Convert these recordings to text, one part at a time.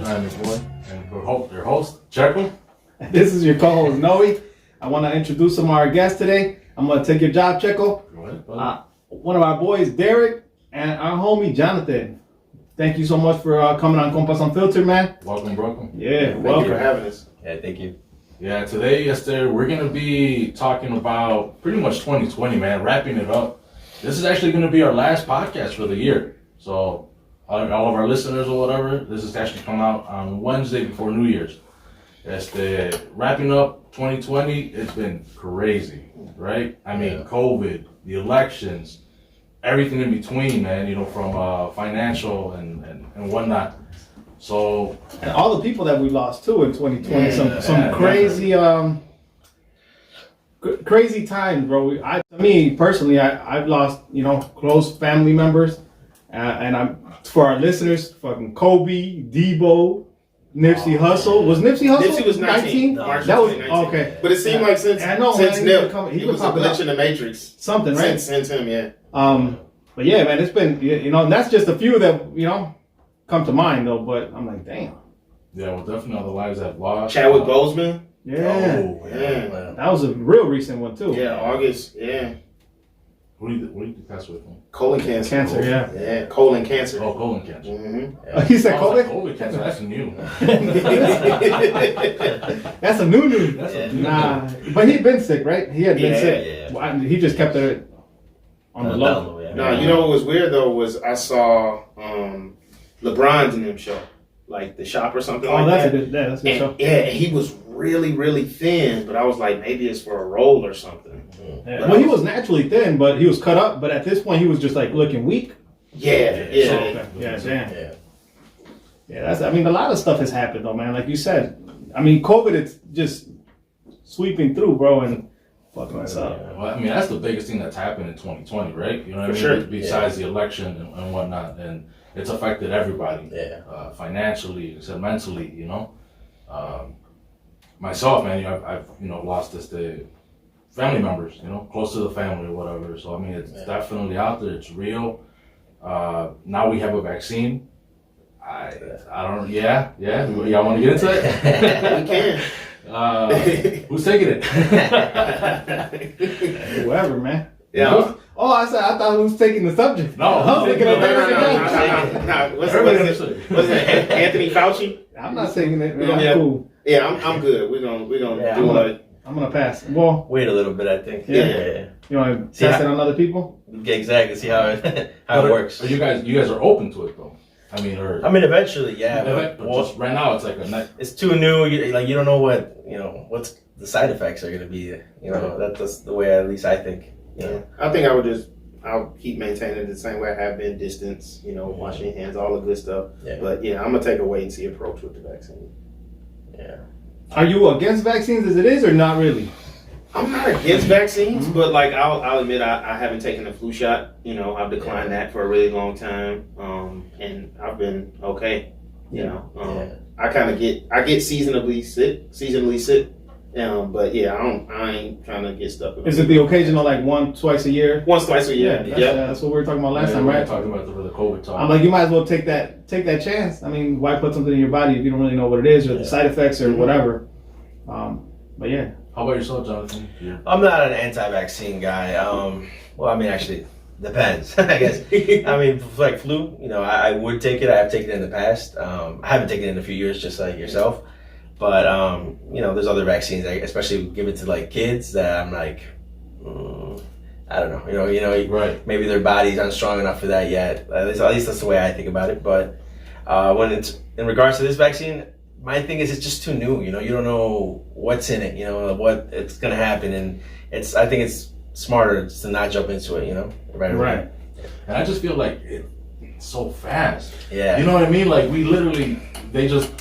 Unfiltered. I'm your boy and your host, Checo. This is your co-host, Noe. I want to introduce some of our guests today. I'm going to take your job, Checo. Go ahead, buddy. One of our boys, Derek, and our homie, Jonathan. Thank you so much for coming on Compas Unfiltered, man. Welcome. Yeah, Thank welcome. you for having us. Yeah, thank you. Yeah, today, we're going to be talking about pretty much 2020, man, wrapping it up. This is actually going to be our last podcast for the year. So, all of our listeners or whatever, this is actually coming out on Wednesday before New Year's. Wrapping up 2020, it's been crazy, right? I mean, COVID, the elections, everything in between, man, you know, from financial and whatnot. So, and all the people that we lost too in 2020, some crazy crazy times, bro. Me personally, I've lost, you know, close family members, and I'm for our listeners, fucking Kobe, Debo, Nipsey Hussle. Was Nipsey Hussle? Nipsey was 19. No, March that was 19. okay. But it seemed like since Nip, he was a glitch in the Matrix. Something, right? Since him, yeah. But yeah, man, it's been, you know, and that's just a few that, you know, come to mind though. But I'm like, damn. Yeah, well, definitely all the lives I've lost. Chadwick Boseman. Yeah. Oh, yeah. That was a real recent one too. Yeah, August. Yeah. What do you pass with? Colon cancer. Cancer, yeah. Yeah, colon cancer. Oh, colon cancer. Mm-hmm. He said Colon COVID? cancer, that's new. That's a new news. Nah, but he'd been sick, right? He had been sick. Yeah. Well, he just kept it on the low. No, you know what was weird though was I saw LeBron's in them show, like The Shop or something like that. That's a good show. Yeah, he was really, really thin, but I was like, maybe it's for a role or something. Yeah. Well, he was naturally thin, but he was cut up. But at this point, he was just like looking weak. Yeah. Yeah. That's. I mean, a lot of stuff has happened though, man. Like you said, I mean, COVID, it's just sweeping through, bro, and fucking us up. Well, I mean, that's the biggest thing that's happened in 2020, right? You know what I mean? Sure. Besides the election and whatnot, and it's affected everybody. Financially, except mentally, you know. Myself, man, you know, I've lost the family members, you know, close to the family or whatever. So I mean, it's definitely out there. It's real. Now we have a vaccine. I don't. Yeah. Y'all want to get into it? We can. Who's taking it? Whoever, man. Yeah. I thought who was taking the subject. No, I was looking at everything else. What's it? Anthony Fauci? I'm not taking it. Man. Yeah. I'm cool. Yeah, I'm good. We're gonna do it. I'm gonna pass. Well, Wait a little bit, I think. Yeah. You want to test it on other people? Exactly. See how it works. You guys are open to it though. I mean, eventually, yeah. But just right now, it's like it's too new. You don't know what's the side effects are going to be. You know, that's the way at least I think. You know? I think I'll keep maintaining it the same way I have been. Distance, washing your hands, all the good stuff. Yeah. But yeah, I'm gonna take a wait and see approach with the vaccine. Yeah. Are you against vaccines as it is, or not really? I'm not against vaccines, but like I'll admit I haven't taken the flu shot. I've declined that for a really long time, and I've been okay. I kind of get seasonally sick. But yeah, I ain't trying to get stuck. Is it the occasional like twice a year? Once, twice a year. That's what we were talking about last time, right? Talking about the COVID talk. I'm like, you might as well take that chance. I mean, why put something in your body if you don't really know what it is or the side effects or whatever? But yeah. How about yourself, Jonathan? Yeah. I'm not an anti-vaccine guy. Well, I mean, actually, depends. I guess. I mean, like flu, I would take it. I have taken it in the past. I haven't taken it in a few years, just like yourself. But there's other vaccines, especially given to like kids, that I'm like, I don't know. Right. Maybe their bodies aren't strong enough for that yet. At least that's the way I think about it. But when it's in regards to this vaccine, my thing is it's just too new. You don't know what's in it. What it's gonna happen, and I think it's smarter just to not jump into it. Right away. And I just feel like it's so fast. Yeah. You know what I mean? Like we just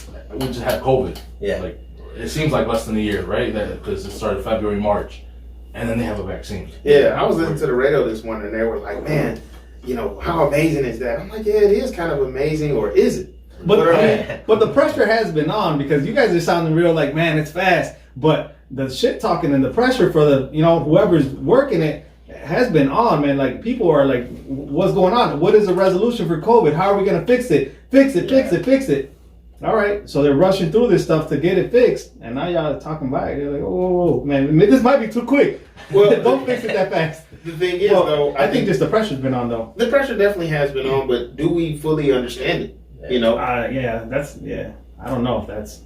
had COVID. Yeah. Like it seems like less than a year, right? Because it started February, March, and then they have a vaccine. Yeah, I was listening to the radio this morning, and they were like, "Man, how amazing is that?" I'm like, "Yeah, it is kind of amazing, or is it?" But the pressure has been on because you guys are sounding real like, man, it's fast. But the shit talking and the pressure for the whoever's working it has been on, man. Like people are like, what's going on? What is the resolution for COVID? How are we gonna fix it? Fix it. All right, so they're rushing through this stuff to get it fixed, and now y'all are talking about it. You're like, whoa, man, this might be too quick. Well, Don't fix it that fast. The thing is, though, I think just the pressure's been on, though. the pressure definitely has been on, but do we fully understand it? You know, I don't know if that's.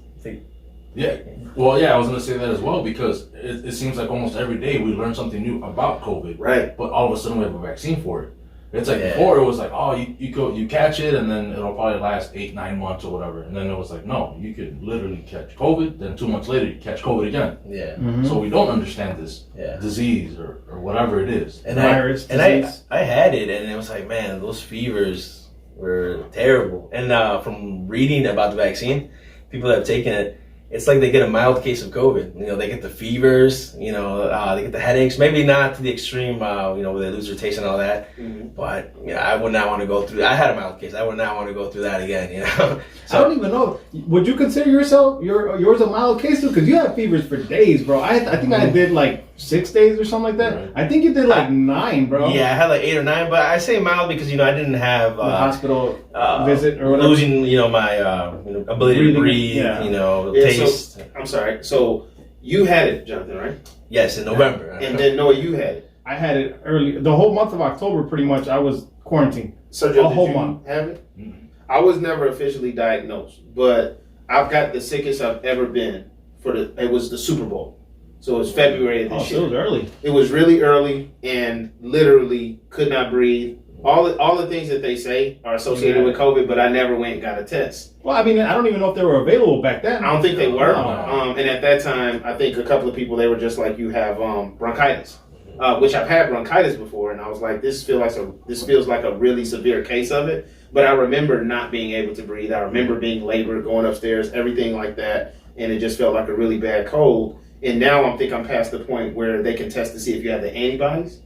Yeah. Well, yeah, I was gonna say that as well because it seems like almost every day we learn something new about COVID. right? But all of a sudden we have a vaccine for it. It's like before it was like, oh, you catch it and then it'll probably last 8-9 months or whatever. And then it was like, no, you could literally catch COVID. Then 2 months later you catch COVID again. Yeah. Mm-hmm. So we don't understand this disease or whatever it is. And Virus, disease. I had it, and it was like, man, those fevers were terrible. And from reading about the vaccine, people that have taken it, it's like they get a mild case of COVID. You know, they get the fevers, you know, they get the headaches. Maybe not to the extreme, you know, where they lose their taste and all that. Mm-hmm. But, you know, I would not want to go through. I had a mild case. I would not want to go through that again, you know. I don't even know. Would you consider yours a mild case too? Because you had fevers for days, bro. I think I did like 6 days or something like that. Right. I think you did like 9, bro. Yeah, I had like 8 or 9, but I say mild because, you know, I didn't have The hospital visit or whatever. losing, you know, my ability to breathe, yeah. you know, Yeah, taste. so, I'm sorry. So you had it, Jonathan, right? Yes, in November. And then Noah, you had it. I had it early. The whole month of October, pretty much, I was quarantined. Sergio, A did whole you month. have it? Mhm. I was never officially diagnosed, but I've got the sickest I've ever been it was the Super Bowl. So it was February of Oh, this so it was year. early. It was really early and literally could not breathe. All the things that they say are associated with COVID, but I never went and got a test. Well, I mean, I don't even know if they were available back then. I don't think they were. No. And at that time, I think a couple of people, they were just like, you have bronchitis, which I've had bronchitis before. And I was like, this feels like a really severe case of it. But I remember not being able to breathe. I remember being labored, going upstairs, everything like that. And it just felt like a really bad cold. And now I'm past the point where they can test to see if you have the antibodies.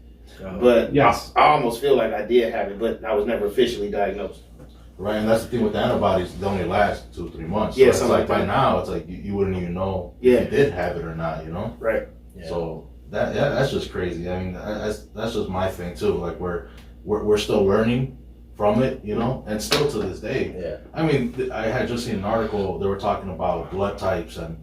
But Yes. I almost feel like I did have it, but I was never officially diagnosed. Right, and that's the thing with the antibodies, they only last 2 or 3 months. Yeah, so it's something like like by that. now, it's like you wouldn't even know Yeah. if you did have it or not, you know? Right. Yeah. So that's just crazy. I mean, that's just my thing too. Like we're still learning from it, you know, and still to this day. Yeah. I mean, I had just seen an article. They were talking about blood types and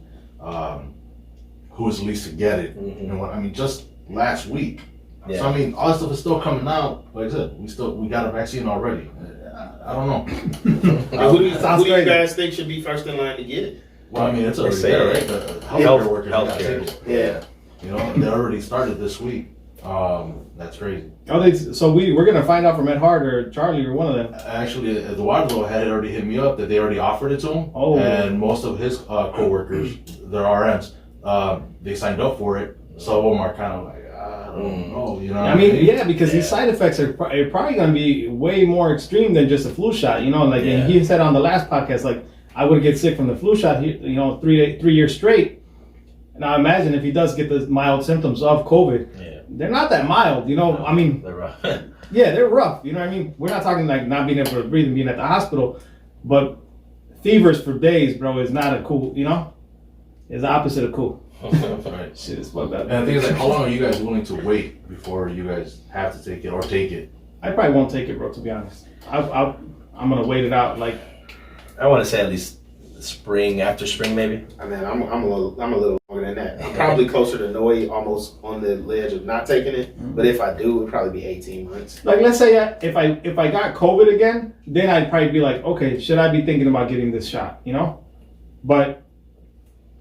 who is least to get it. Mhm. And what I mean, just last week. Yeah. So I mean, all this stuff is still coming out. Like I said, we got a vaccine already. I don't know. Who do you crazy. guys think should be first in line to get it? Well, I mean, it's already They say there, right? The healthcare workers got to take it. Yeah. You know, they already started this week. That's crazy. So we're gonna find out from Ed Hart or Charlie or one of them. Actually, Eduardo had already hit me up that they already offered it to him. Oh. And most of his co-workers, their RNs, they signed up for it. Some of them are kind of like, I don't know, you know what I mean, yeah, because these side effects are probably gonna be way more extreme than just a flu shot. You know, like and he said on the last podcast, like I would get sick from the flu shot, you know, 3 years straight. And I imagine if he does get the mild symptoms of COVID, they're not that mild, you know. I mean, They're rough. yeah, they're rough. You know what I mean? We're not talking like not being able to breathe and being at the hospital, but fevers for days, bro, is not a cool. You know, it's the opposite of cool. Right. Shit is fucked up. And the thing is, like, how long are you guys willing to wait before you guys have to take it or take it? I probably won't take it, bro. To be honest, I'm gonna wait it out. Like, I want to say at least after spring maybe. I mean, I'm a little longer than that. I'm probably closer to Noe, almost on the ledge of not taking it. But if I do, it'd probably be 18 months. Like, let's say if I got COVID again, then I'd probably be like, okay, should I be thinking about getting this shot? You know, but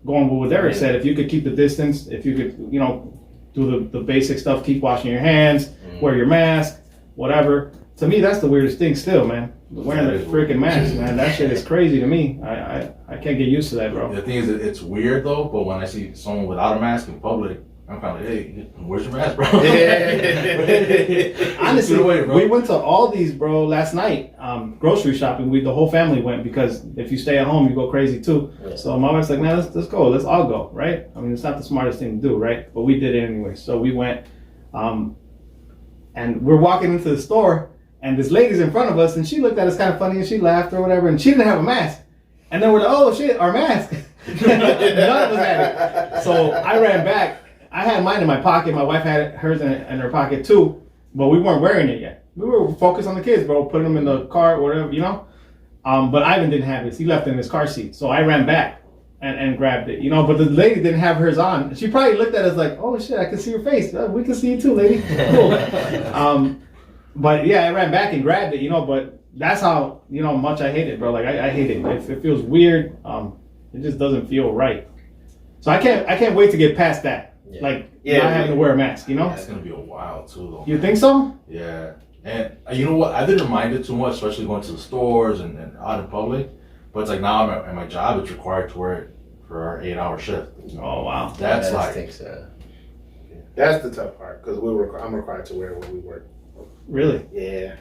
going with what Derek said, if you could keep the distance, if you could, you know, do the basic stuff, keep washing your hands, wear your mask, whatever. To me, that's the weirdest thing still, man. Wearing the freaking mask, man. That shit is crazy to me. I can't get used to that, bro. The thing is, it's weird though, but when I see someone without a mask in public, I'm kind of like, hey, where's your mask, bro? Honestly, Away, bro. we went to Aldi's, bro, last night, grocery shopping. The whole family went because if you stay at home, you go crazy too. Yeah. So my wife's like, man, let's go. Let's all go, right? I mean, it's not the smartest thing to do, right? But we did it anyway. So we went, and we're walking into the store, and this lady's in front of us, and she looked at us kind of funny, and she laughed or whatever, and she didn't have a mask. And then we're like, oh shit, our mask. None of us had it. So I ran back. I had mine in my pocket. My wife had hers in her pocket too, but we weren't wearing it yet. We were focused on the kids, bro, putting them in the car, whatever, you know. But Ivan didn't have his. He left it in his car seat. So I ran back and grabbed it, but the lady didn't have hers on. She probably looked at us like, oh shit, I can see your face. We can see you too, lady. Cool. But yeah, I ran back and grabbed it, but that's how, much I hate it, bro. Like I hate it. It feels weird. It just doesn't feel right. So I can't wait to get past that. Yeah. Not having to wear a mask, It's gonna be a while too, though. You think so? Yeah. And you know what? I didn't mind it too much, especially going to the stores and out in public. But it's like now at my job, it's required to wear it for our 8-hour shift. Oh wow. That's I think so. That's the tough part because I'm required to wear it when we work. Really? Yeah.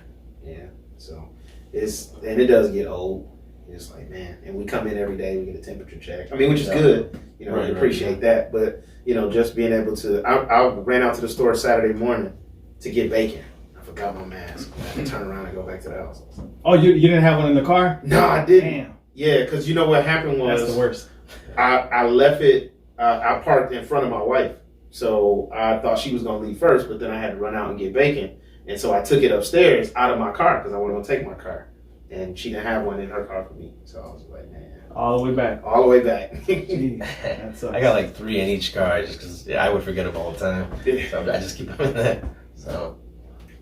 So it does get old. It's like, man, and we come in every day, we get a temperature check. I mean, which is good. I appreciate that. But just being able to, I ran out to the store Saturday morning to get bacon. I forgot my mask. I had to turn around and go back to the house. Oh, you didn't have one in the car? No, I didn't. Damn. Yeah, because what happened was That's the worst. I left it. I parked in front of my wife, so I thought she was gonna leave first, but then I had to run out and get bacon, and so I took it upstairs out of my car because I wasn't gonna take my car, and she didn't have one in her car for me, so I was like, man, all the way back. all the way back. Gee, that sucks. I got like 3 in each car just because I would forget them all the time. So I just keep them in there.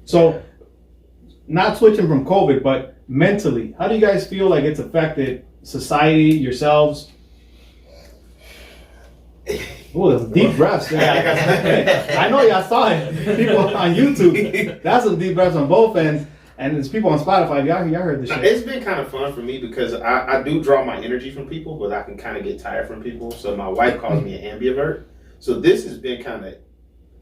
So, not switching from COVID, but mentally, how do you guys feel like it's affected society, yourselves? Oh, those deep breaths. I know y'all saw it. People on YouTube. That's some deep breaths on both ends. And there's people on Spotify. Y'all heard this shit. It's been kind of fun for me because I do draw my energy from people, but I can kind of get tired from people. So my wife calls me an ambivert. So this has been kind of,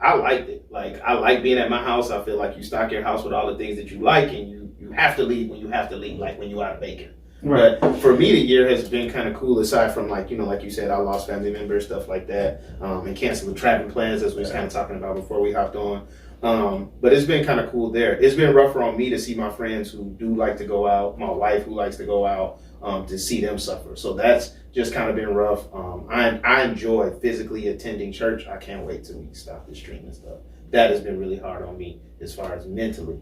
I liked it. Like, I like being at my house. I feel like you stock your house with all the things that you like, and you have to leave when you have to leave, like when you out of bacon. Right. But for me, the year has been kind of cool. Aside from like you said, I lost family members, stuff like that, and canceling traveling plans, as we was kind of talking about before we hopped on. But it's been kind of cool there. It's been rougher on me to see my friends who do like to go out, my wife who likes to go out, to see them suffer. So that's just kind of been rough. I enjoy physically attending church. I can't wait till we stop the stream and stuff. That has been really hard on me as far as mentally,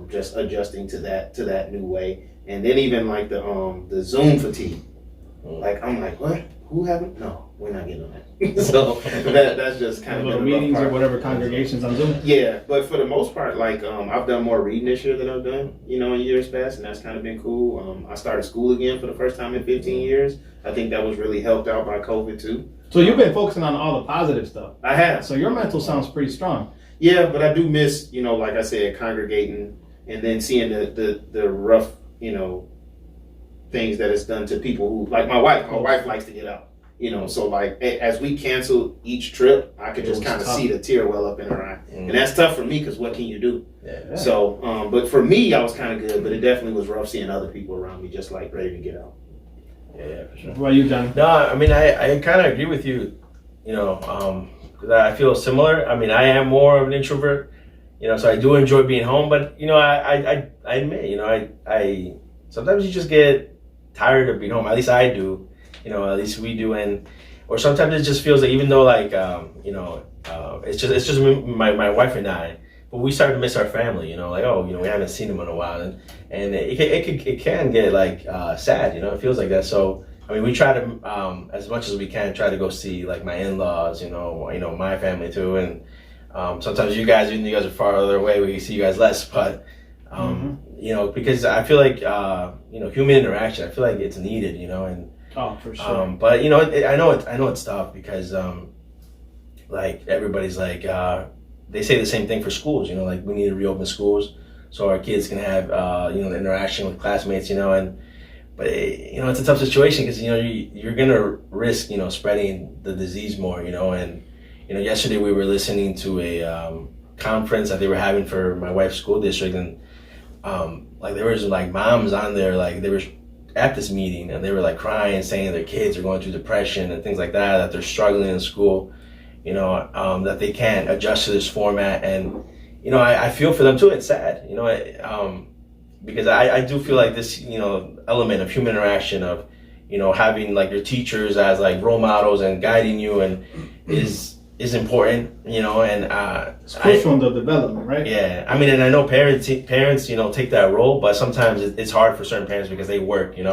just adjusting to that new way. And then even like the Zoom fatigue. Like I'm like, what? Who haven't? No, we're not getting on that. So that's just kind of little meetings or whatever congregations on Zoom. Yeah, but for the most part, like I've done more reading this year than I've done, in years past, and that's kind of been cool. I started school again for the first time in 15 years. I think that was really helped out by COVID too. So you've been focusing on all the positive stuff. I have. So your mental sounds pretty strong. Yeah, but I do miss, like I said, congregating and then seeing the rough, things that it's done to people who, like my wife. My wife likes to get out, so like as we canceled each trip, I could just kind of see the tear well up in her eye. And that's tough for me because what can you do? Yeah. So, but for me, I was kind of good, but it definitely was rough seeing other people around me just like ready to get out. Yeah, for sure. What about you, Johnny? No, I mean, I kind of agree with you, because I feel similar. I mean, I am more of an introvert, so I do enjoy being home, but, I admit, I sometimes you just get tired of being home. At least I do, at least we do. Or sometimes it just feels like, even though like, it's just my wife and I, but we start to miss our family, we haven't seen them in a while. And it can get like, sad, it feels like that. So, I mean, we try to, as much as we can, try to go see like my in-laws, my family too. And, sometimes you guys are farther away, we see you guys less, but, because I feel like, human interaction, I feel like it's needed, and, oh, for sure. But I know it's tough because, like everybody's like, they say the same thing for schools, like we need to reopen schools so our kids can have, interaction with classmates, but it's a tough situation because, you're going to risk, spreading the disease more, and, yesterday we were listening to a, conference that they were having for my wife's school district, and, like there was like moms on there, like they were at this meeting and they were like crying, saying their kids are going through depression and things like that they're struggling in school, that they can't adjust to this format. And, I feel for them too. It's sad, because I do feel like this, element of human interaction of, having like your teachers as like role models and guiding you and is is important, and It's crucial in the development, right? yeah, I mean, and I know parents, take that role, but sometimes it's hard for certain parents because they work, They're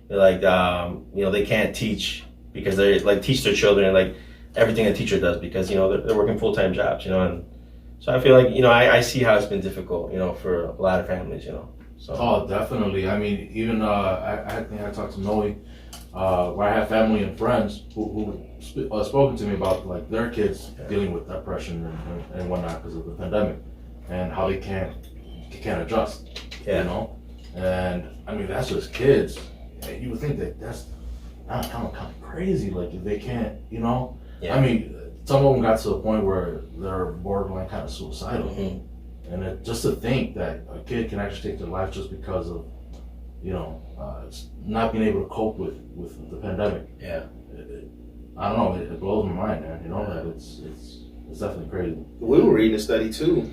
like, they can't teach because they like teach their children like everything a teacher does because, they're working full-time jobs, and so I feel like, I see how it's been difficult, for a lot of families, so. Oh, definitely. I mean, even I think I talked to Noe, where I have family and friends who spoken to me about like their kids dealing with depression and whatnot because of the pandemic, and how they can't adjust, And I mean, that's just kids. You would think that that's not kind of crazy. Like if they can't, Yeah. I mean, some of them got to the point where they're borderline kind of suicidal. Mm-hmm. And just to think that a kid can actually take their life just because of, not being able to cope with the pandemic. Yeah. I don't know. It blows my mind, man. That it's definitely crazy. We were reading a study too,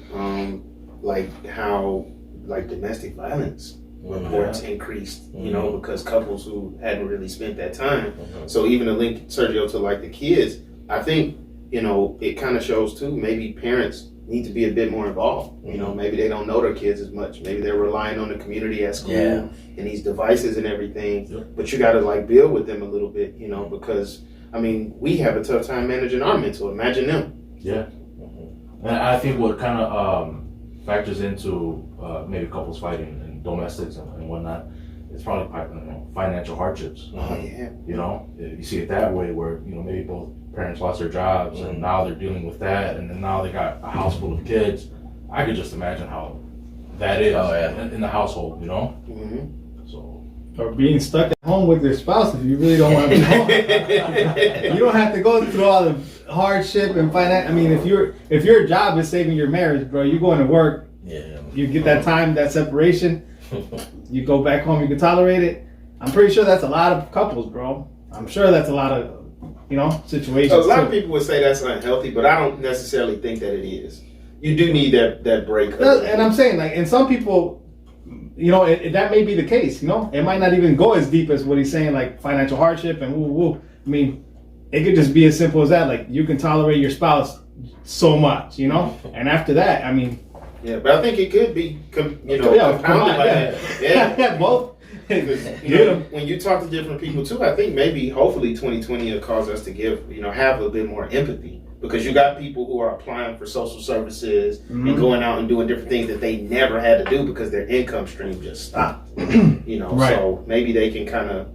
like how domestic violence reports increased, because couples who hadn't really spent that time. So even to link Sergio to like the kids, I think, it kind of shows too, maybe parents need to be a bit more involved. Maybe they don't know their kids as much. Maybe they're relying on the community at school and these devices and everything. Yep. But you got to like build with them a little bit, because I mean, we have a tough time managing our mental. Imagine them. Yeah. And I think what kind of factors into maybe couples fighting and domestics and whatnot, it's probably financial hardships. Yeah. You see it that way where, maybe both parents lost their jobs and now they're dealing with that, and then now they got a house full of kids. I could just imagine how that is in the household, So. Or being stuck at home with your spouse if you really don't want to be home. You don't have to go through all the hardship and finance. I mean, if your job is saving your marriage, bro, you're going to work. Yeah. You get that time, that separation. You go back home, you can tolerate it. I'm pretty sure that's a lot of couples, bro. I'm sure that's a lot of, situations. So a lot of people would say that's unhealthy, but I don't necessarily think that it is. You do need that break. And I'm saying, like, and some people, that may be the case, It might not even go as deep as what he's saying, like financial hardship and woo. I mean, it could just be as simple as that. Like, you can tolerate your spouse so much, And after that, I mean. Yeah, but I think it could be, compounded by that. Yeah, both. When you talk to different people too, I think maybe, hopefully 2020 will cause us to have a bit more empathy. Because you got people who are applying for social services and going out and doing different things that they never had to do because their income stream just stopped. Right. So maybe they can kind of,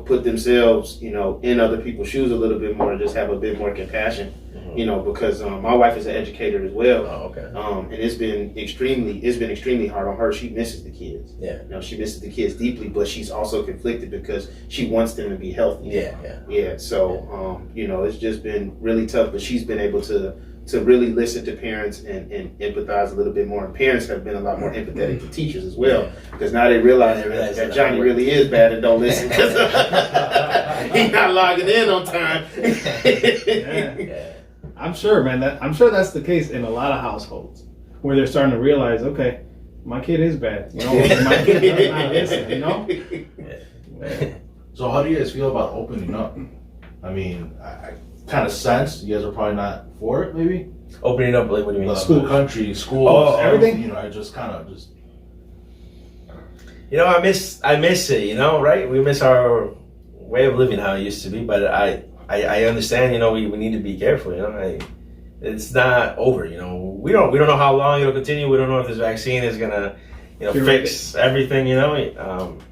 put themselves, in other people's shoes a little bit more and just have a bit more compassion. Because my wife is an educator as well. Oh, okay. And it's been extremely hard on her. She misses the kids. Yeah. She misses the kids deeply, but she's also conflicted because she wants them to be healthy. Yeah. So, it's just been really tough, but she's been able to really listen to parents and empathize a little bit more. And parents have been a lot more empathetic to teachers as well, because now they realize that Johnny really is bad and don't listen because he's not logging in on time. Yeah. I'm sure, man. I'm sure that's the case in a lot of households where they're starting to realize, okay, my kid is bad. My kid does not listen. So how do you guys feel about opening up? I mean, I kind of sense you guys are probably not for it, maybe? Opening up, like, what do you mean? School, country, schools, everything? I just kind of just... I miss it, right? We miss our way of living how it used to be, but I understand, we need to be careful, it's not over, we don't know how long it'll continue. We don't know if this vaccine is gonna, fix everything,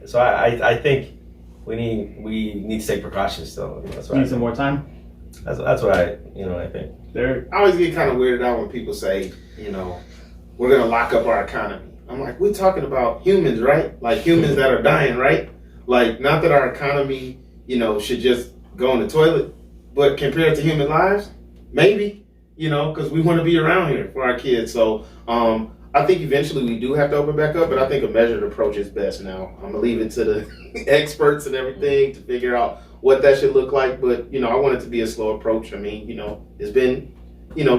so I think we need to take precautions still. That's what Need some more time? That's what I think. I always get kind of weirded out when people say, we're gonna lock up our economy. I'm like, we're talking about humans, right? Like humans that are dying, right? Like, not that our economy, should just go in the toilet, but compared to human lives, maybe, because we want to be around here for our kids. So I think eventually we do have to open back up, but I think a measured approach is best now. I'm going to leave it to the experts and everything to figure out what that should look like. But, I want it to be a slow approach. I mean, it's been,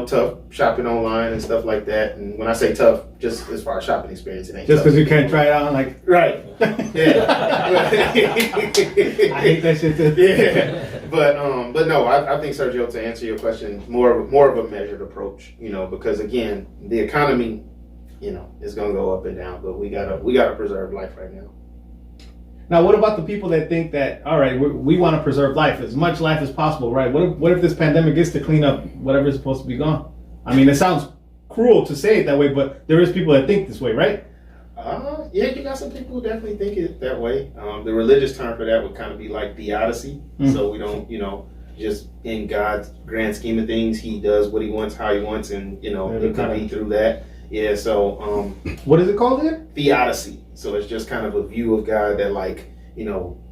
tough shopping online and stuff like that. And when I say tough, just as far as shopping experience, it ain't just tough. because you can't try it on, like... Right. Yeah. I hate that shit too. Yeah. but no, I think, Sergio, to answer your question, more of a measured approach, because again, the economy, is gonna go up and down, but we gotta preserve life right now. Now, what about the people that think that, all right, we want to preserve life, as much life as possible, right? What if this pandemic gets to clean up whatever's supposed to be gone? I mean, it sounds cruel to say it that way, but there is people that think this way, right? Yeah, you got some people who definitely think it that way. The religious term for that would kind of be like theodicy. So we don't, just in God's grand scheme of things, he does what he wants, how he wants, and, it could be through that. Yeah, so... what is it called again? Theodicy. So it's just kind of a view of God that, like,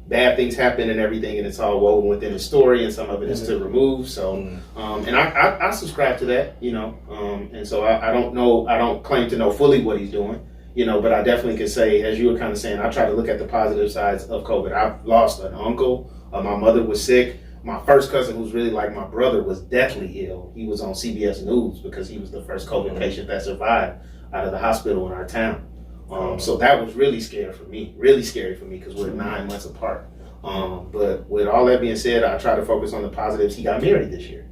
bad things happen and everything, and it's all woven within the story, and some of it is to remove. So, and I subscribe to that, and so I don't know, I don't claim to know fully what he's doing, but I definitely could say, as you were kind of saying, I try to look at the positive sides of COVID. I've lost an uncle. My mother was sick. My first cousin, who's really like my brother, was deathly ill. He was on CBS News because he was the first COVID patient that survived out of the hospital in our town. So that was really scary for me because we're 9 months apart. But with all that being said, I try to focus on the positives. He got married this year.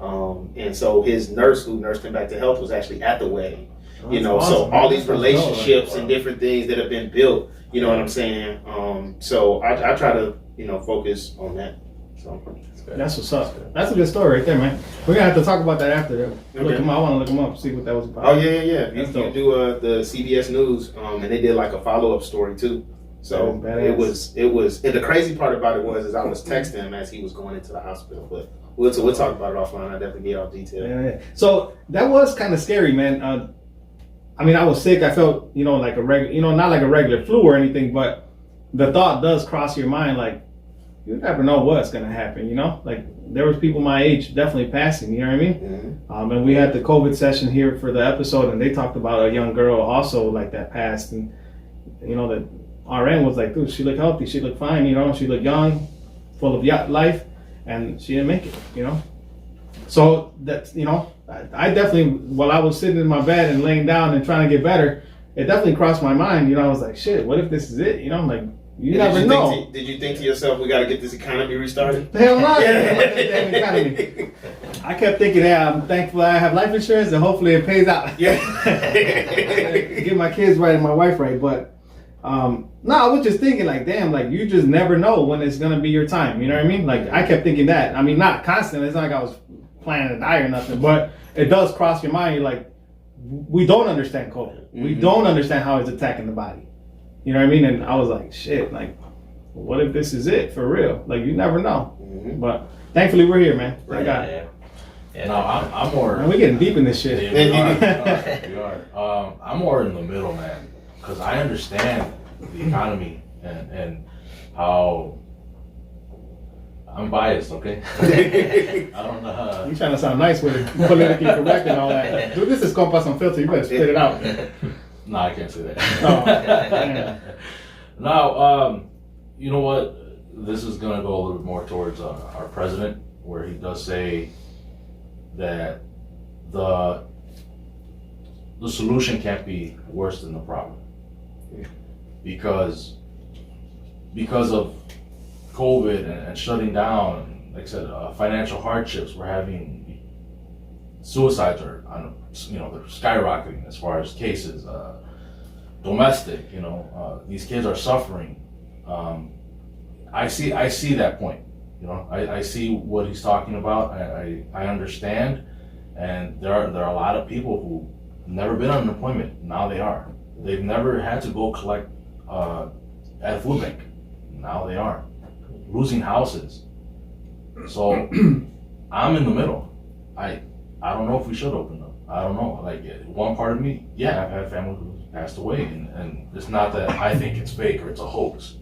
And so his nurse who nursed him back to health was actually at the wedding. So awesome. all these relationships and different things that have been built, you know what I'm saying? So I try to, focus on that. So that's what's up. That's a good story right there, man. We're gonna have to talk about that after. I want to look him up, see what that was about. Oh yeah. You do the CBS News, and they did like a follow-up story too. So it was, and the crazy part about it was I was texting him as he was going into the hospital. But we'll talk about it offline. I definitely get all detail. Yeah. So that was kind of scary, man. I mean, I was sick. I felt, like a regular, not like a regular flu or anything, but the thought does cross your mind, like, you never know what's going to happen, Like, there was people my age definitely passing, you know what I mean? And we had the COVID session here for the episode, and they talked about a young girl also, like, that passed. And, the RN was like, dude, she looked healthy. She looked fine, She looked young, full of life, and she didn't make it, So, that's, I definitely, while I was sitting in my bed and laying down and trying to get better, it definitely crossed my mind, I was like, shit, what if this is it? Like, you never know. Did you think to yourself, we got to get this economy restarted? Hell no. Economy. I kept thinking, I'm thankful I have life insurance and hopefully it pays out. Yeah. Get my kids right and my wife right. But no, I was just thinking like, damn, like you just never know when it's going to be your time. You know what I mean? Like I kept thinking that. I mean, not constantly. It's not like I was planning to die or nothing, but it does cross your mind. You're like, we don't understand COVID. We don't understand how it's attacking the body. You know what I mean? And I was like, shit, like, what if this is it for real? Like, you never know. But thankfully, we're here, man. Right. No, I'm more. Man, we're getting deep in this shit. Yeah, we are. I'm more in the middle, man, because I understand the economy and how. I'm biased, okay? I don't know how. You trying to sound nice with it, politically correct and all that. Dude, this is Compas Unfiltered. You better spit it out. No, I can't say that. Oh, now, you know what? This is going to go a little bit more towards our president, where he does say that the solution can't be worse than the problem, because of COVID and shutting down, like I said, financial hardships. We're having suicides are they're skyrocketing as far as cases. Domestic, these kids are suffering. I see that point. I see what he's talking about. I understand, and there are a lot of people who never been on unemployment. Now they are. They've never had to go collect at a food bank. Now they are losing houses. So I'm in the middle. I don't know if we should open them. I don't know. Like one part of me, yeah, I've had family who's passed away, and it's not that I think it's fake or it's a hoax,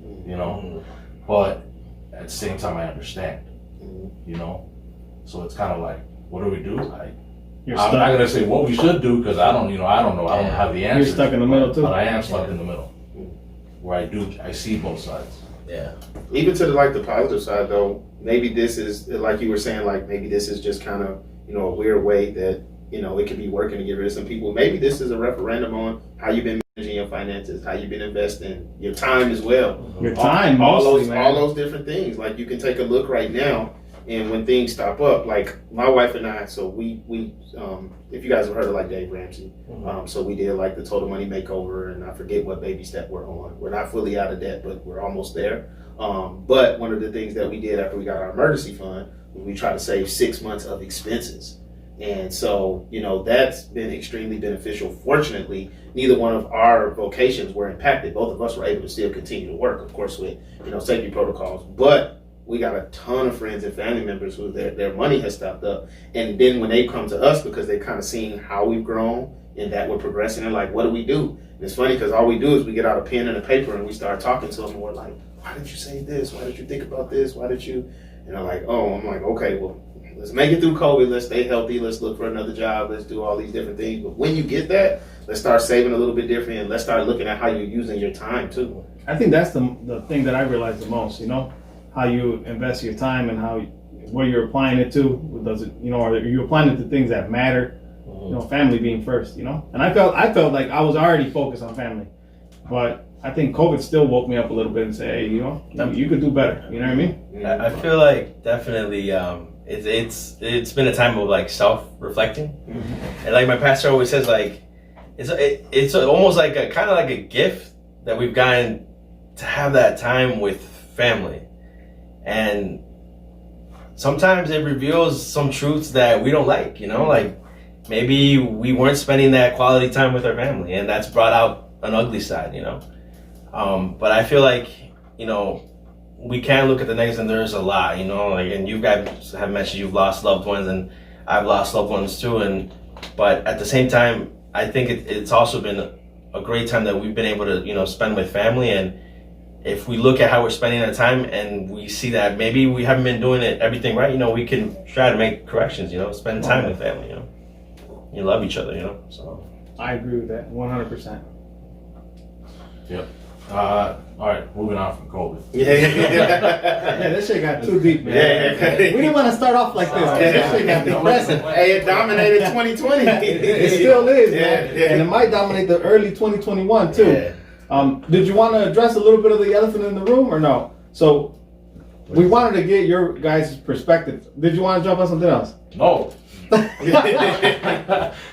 but at the same time I understand, So it's kind of like, what do we do? I'm not gonna say what we should do because I don't know. I don't have the answer. You're stuck in the middle too. But I am stuck in the middle, where I see both sides. Yeah. Even to the positive side though, maybe this is like you were saying, like maybe this is just kind of a weird way that it could be working to get rid of some people. Maybe this is a referendum on how you've been managing your finances, how you've been investing your time as well. Your time, all mostly, those, man. all those different things. Like you can take a look right now, and when things stop up, like my wife and I, so we if you guys have heard of like Dave Ramsey, so we did like the Total Money Makeover, and I forget what baby step we're on. We're not fully out of debt, but we're almost there. But one of the things that we did after we got our emergency fund was we tried to save 6 months of expenses. And so, that's been extremely beneficial. Fortunately, neither one of our vocations were impacted. Both of us were able to still continue to work, of course, with, safety protocols. But we got a ton of friends and family members who their money has stopped up. And then when they come to us, because they've kind of seen how we've grown and that we're progressing, they're like, what do we do? And it's funny because all we do is we get out a pen and a paper and we start talking to them. And we're like, why did you say this? Why did you think about this? Why did you? And they're like, I'm like, okay, well, let's make it through COVID. Let's stay healthy. Let's look for another job. Let's do all these different things. But when you get that, let's start saving a little bit different, and let's start looking at how you're using your time too. I think that's the thing that I realize the most, how you invest your time and where you're applying it to. Does it, are you applying it to things that matter? Family being first, And I felt like I was already focused on family, but I think COVID still woke me up a little bit and said, hey, you could do better. You know what I mean? I feel like definitely it's been a time of like self-reflecting, and like my pastor always says, like it's almost like a kind of like a gift that we've gotten to have that time with family. And sometimes it reveals some truths that we don't like, like maybe we weren't spending that quality time with our family, and that's brought out an ugly side, But I feel like, we can look at the negatives, and there's a lot, and you guys have mentioned you've lost loved ones, and I've lost loved ones too. But at the same time, I think it's also been a great time that we've been able to, spend with family. And if we look at how we're spending our time and we see that maybe we haven't been doing everything right, we can try to make corrections, spend time with family, You love each other, so. I agree with that 100%. Yep. All right, moving on from COVID. Yeah, this shit got too deep, man. Yeah. We didn't want to start off like this. This shit got depressing. Hey, it dominated 2020. It still is, man. Yeah. And it might dominate the early 2021 too. Did you want to address a little bit of the elephant in the room or no? So we wanted to get your guys' perspective. Did you want to jump on something else? No.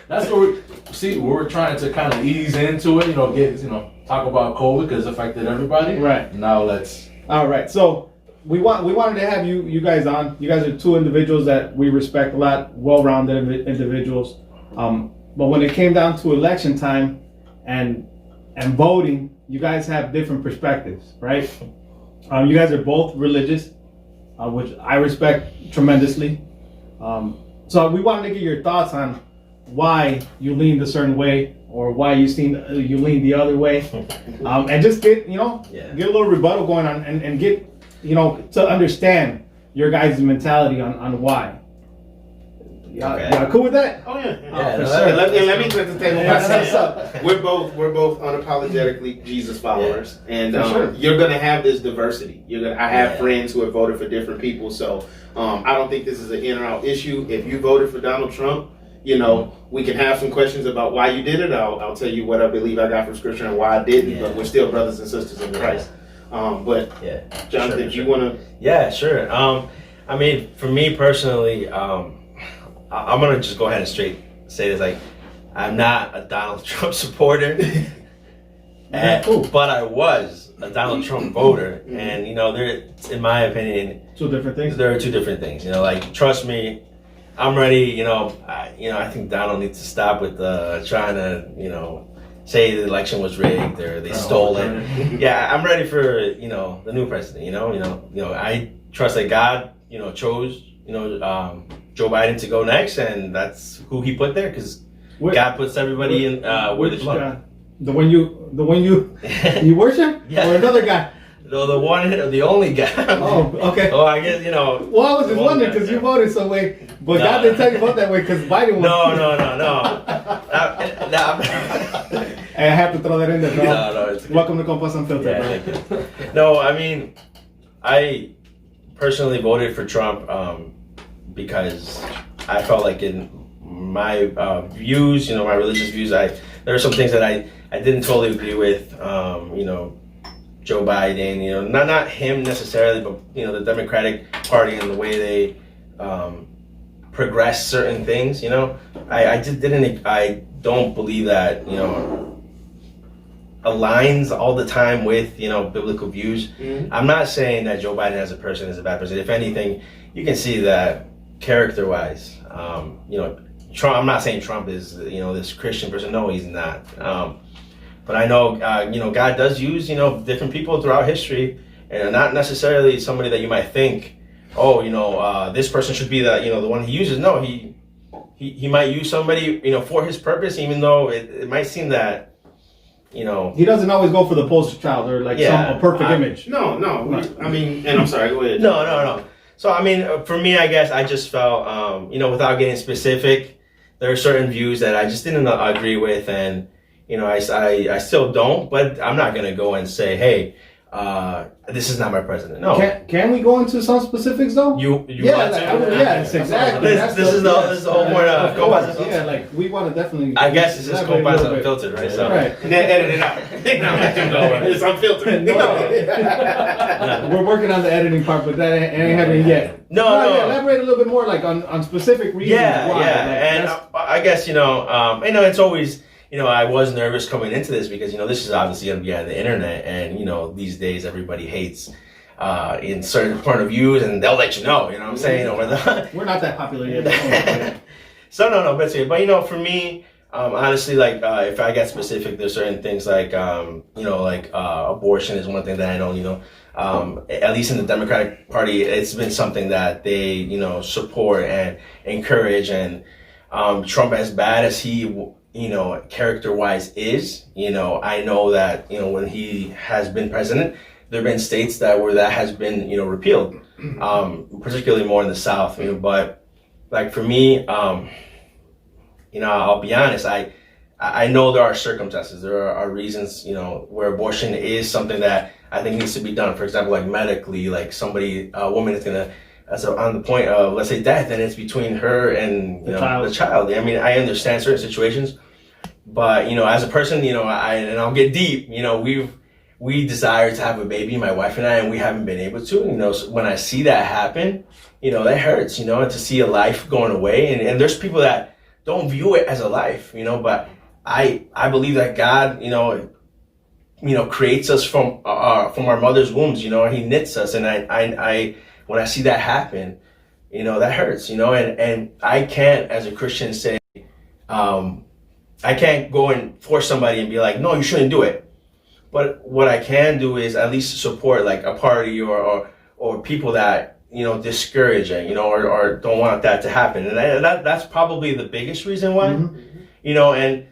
That's what we're trying to kind of ease into it, talk about COVID because it affected everybody. Right. Now let's. All right. So we wanted to have you guys on. You guys are two individuals that we respect a lot, well-rounded individuals. But when it came down to election time and voting, you guys have different perspectives, right? You guys are both religious, which I respect tremendously. So we wanted to get your thoughts on why you leaned a certain way or why you leaned the other way, and just get get a little rebuttal going on and get to understand your guys' mentality on why. Y'all cool with that? Oh yeah. For sure. Let me set the table by What's saying up? we're both unapologetically Jesus followers, and For sure. you're gonna have this diversity. I have friends who have voted for different people, so I don't think this is an in or out issue. If you voted for Donald Trump, we can have some questions about why you did it. I'll tell you what I believe I got from Scripture and why I didn't. But we're still brothers and sisters in Christ. But Jonathan, if you want to, yeah, sure. I mean, for me personally, I'm gonna just go ahead and straight say this: like, I'm not a Donald Trump supporter, but I was a Donald Trump voter, and there, in my opinion, Two different things. there are two different things. Like, trust me, I'm ready. I think Donald needs to stop with trying to, say the election was rigged or they stole it. Yeah, I'm ready for the new president. I trust that God, chose Joe Biden to go next, and that's who he put there because God puts everybody in where they belong. The one you worship, Yeah. or another guy? The one, the only guy. Oh, okay. Oh, I guess Well, I was just wondering because you voted some way, but No. God didn't tell you vote that way because Biden was. No. Hey, I have to throw that in there, bro. No, it's okay. Welcome to Compas Unfiltered, Yeah, bro. thank you. No, I mean, I personally voted for Trump because I felt like in my views, my religious views, there are some things that I didn't totally agree with, Joe Biden. Not him necessarily, but the Democratic Party and the way they progress certain things. I don't believe that aligns all the time with biblical views. Mm-hmm. I'm not saying that Joe Biden as a person is a bad person. If anything, you can see that character-wise. Trump. I'm not saying Trump is this Christian person. No, he's not. But I know God does use different people throughout history, and not necessarily somebody that you might think, this person should be the one he uses. No, he might use somebody for his purpose, even though it might seem that he doesn't always go for the poster child or a perfect image. No. I mean, and I'm sorry. Go ahead. No. So I mean, for me, I guess I just felt without getting specific, there are certain views that I just didn't agree with, and I still don't. But I'm not gonna go and say, hey, this is not my president. No. Can we go into some specifics though? You want to? Yes, exactly. This is the whole point of Compas Unfiltered. Yeah, we want to definitely. I guess this is Compas Unfiltered, right? So. Right. And then edit it out. It's unfiltered. We're working on the editing part, but that ain't happening yet. No. Yeah, elaborate a little bit more, on specific reasons. Why. And I guess it's always. I was nervous coming into this because, this is obviously going to be on the internet, and, these days everybody hates in certain point of views, and they'll let you know what I'm saying? We're not that popular yet. So, but for me, honestly, if I get specific, there's certain things abortion is one thing that I know, at least in the Democratic Party, it's been something that they, support and encourage, and Trump, as bad as he character-wise is, I know that, when he has been president, there have been states where that has been, repealed, particularly more in the South, but for me, I'll be honest, I know there are circumstances, there are reasons, where abortion is something that I think needs to be done. For example, medically, a woman is gonna, on the point of, let's say, death, and it's between her and the child. I mean, I understand certain situations, but as a person, and I'll get deep. We desire to have a baby, my wife and I, and we haven't been able to. So when I see that happen, that hurts. To see a life going away, and there's people that don't view it as a life. But I believe that God, creates us from our mother's wombs. He knits us, and I when I see that happen, that hurts, and I can't, as a Christian, say, I can't go and force somebody and be like, no, you shouldn't do it. But what I can do is at least support a party or people that, discourage it, or don't want that to happen. And that's probably the biggest reason why, and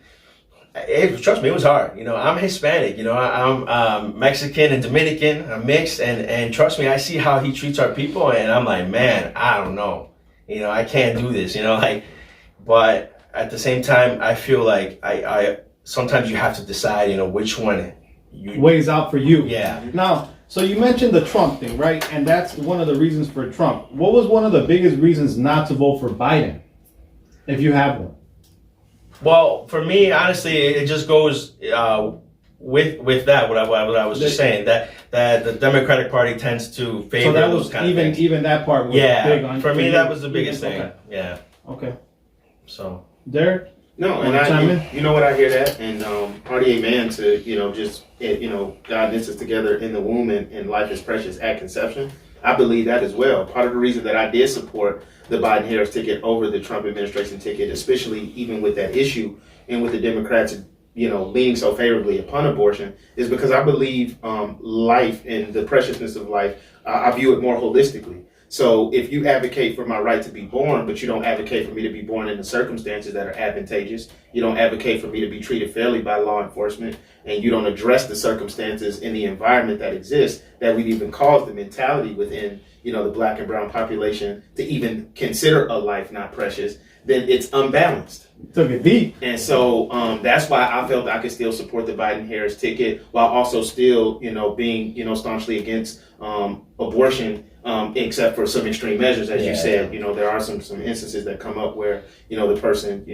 trust me, it was hard. I'm Hispanic, I'm Mexican and Dominican, I'm mixed, and trust me, I see how he treats our people, and I'm like, man, I don't know, I can't do this, but at the same time, I feel like I sometimes you have to decide, which one weighs out for you. Yeah. Now, so you mentioned the Trump thing, right? And that's one of the reasons for Trump. What was one of the biggest reasons not to vote for Biden, if you have one? Well, for me, honestly, it just goes with that. What I was just saying, that the Democratic Party tends to favor so that those was kind of things. Even that part was big on. For me, that was the biggest thing. Okay. Yeah. Okay. So. Derek? No, and you know what, I hear that, and hearty amen to, God knits us together in the womb, and life is precious at conception. I believe that as well. Part of the reason that I did support the Biden-Harris ticket over the Trump administration ticket, especially even with that issue and with the Democrats, leaning so favorably upon abortion, is because I believe life and the preciousness of life, I view it more holistically. So if you advocate for my right to be born, but you don't advocate for me to be born in the circumstances that are advantageous, you don't advocate for me to be treated fairly by law enforcement, and you don't address the circumstances in the environment that exists that would even cause the mentality within, the black and brown population to even consider a life not precious, then it's unbalanced. Took it deep. And so that's why I felt I could still support the Biden-Harris ticket while also still, being, staunchly against abortion, except for some extreme measures, as you said. There are some instances that come up where, the person,